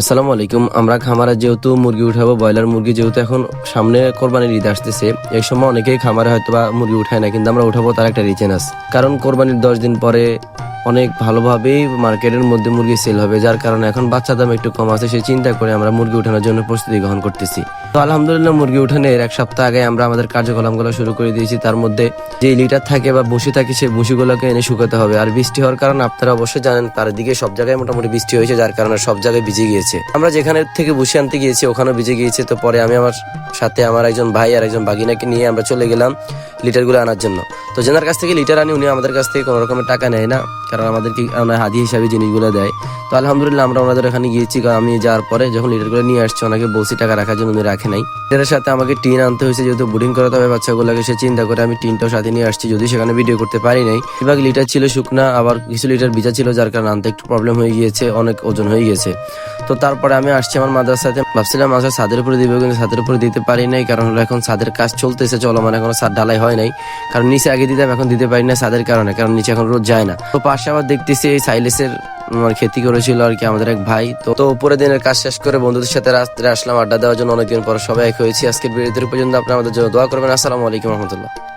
আসসালামু আলাইকুম। আমরা খামারে যেহেতু মুরগি উঠাবো, ব্রয়লার মুরগি যেহেতু এখন সামনে কোরবানির ঈদ আসতেছে, এই সময় অনেকেই খামারে হয়তো বা মুরগি উঠায় না, কিন্তু আমরা উঠাবো তার একটা রিজন আছে। কারণ কোরবানির 10 দিন পরে অনেক ভালোভাবেই মার্কেটের মধ্যে মুরগি সেল হবে, যার কারণে এখন বাচ্চা দাম একটু কম আছে, সেই চিন্তা করে আমরা মুরগি উঠানোর জন্য প্রস্তুতি গ্রহণ করতেছি। তো আলহামদুলিল্লাহ মুরগি উঠানোর 1 সপ্তাহ আগে আমরা আমাদের কার্যক্রমগুলো শুরু করে দিয়েছি। তার মধ্যে যে লিটার থাকে বা বসি থাকে, সেই বসিগুলোকে এনে শুকাতে হবে। আর বৃষ্টি হওয়ার কারণে আপনারা অবশ্যই জানেন, চারিদিকে সব জায়গায় মোটামুটি বৃষ্টি হয়েছে, যার কারণে সব জায়গায় ভিজে গিয়েছে। আমরা যেখানে থেকে বসে আনতে গিয়েছি ওখানেও ভিজে গিয়েছে। তো পরে আমি আমার সাথে আমার একজন ভাই আর একজন বাগিনাকে নিয়ে আমরা চলে গেলাম লিটারগুলো আনার জন্য। তো যেনার কাছ থেকে লিটার আনি, উনি আমাদের কাছ থেকে কোনো রকমের টাকা নেয় না, কারণ আমাদেরকে হাদি হিসাবে জিনিসগুলো দেয়। তো আলহামদুলিল্লাহ আমরা ওনাদের ওখানে গিয়েছি। আমি যাওয়ার পরে যখন লিটারগুলো নিয়ে আসছি, ওনাকে বলছি টাকা রাখার জন্য, উনি রাখে নাই। এটার সাথে আমাকে টিন আনতে হয়েছে, যেহেতু বোর্ডিং করাতে হবে বাচ্চাগুলোকে, সে চিন্তা করে আমি টিনটাও সাথে নিয়ে আসছি, যদি সেখানে ভিডিও করতে পারি নাই। বেশিরভাগ লিটার ছিল শুকনা, আবার কিছু লিটার ভিজা ছিল, যার কারণে আনতে একটু প্রবলেম হয়ে গিয়েছে, অনেক ওজন হয়ে গেছে। তো তারপরে আমি আসছি আমার মাদ্রাসাতে, ভাবছিলাম মাদ্রাসা ছাদের উপরে দিব, কিন্তু ছাদের উপরে দিতে পারি নাই, কারণ হলো এখন ছাদের কাজ চলতেছে চলমান, এখনো ছাদ ঢালাই হয় নাই। কারণ নিচে আগে দিতাম, এখন দিতে পারি না ছাদের কারণে, কারণ নিচে এখন রোদ যায় না। তো পাশে আবার দেখতেছি এই সাইলেসের খেতি করেছিল আর কি আমাদের এক ভাই। তো উপরে দিনের কাজ শেষ করে বন্ধুদের সাথে রাত্রে আসলাম আড্ডা দেওয়ার জন্য। অনেকদিন পর সবাই এক হয়েছি। আজকের ভিডিওতে পর্যন্ত আপনারা আমাদের জন্য দোয়া করবেন। আসসালামু আলাইকুম রহমতুল্লাহ।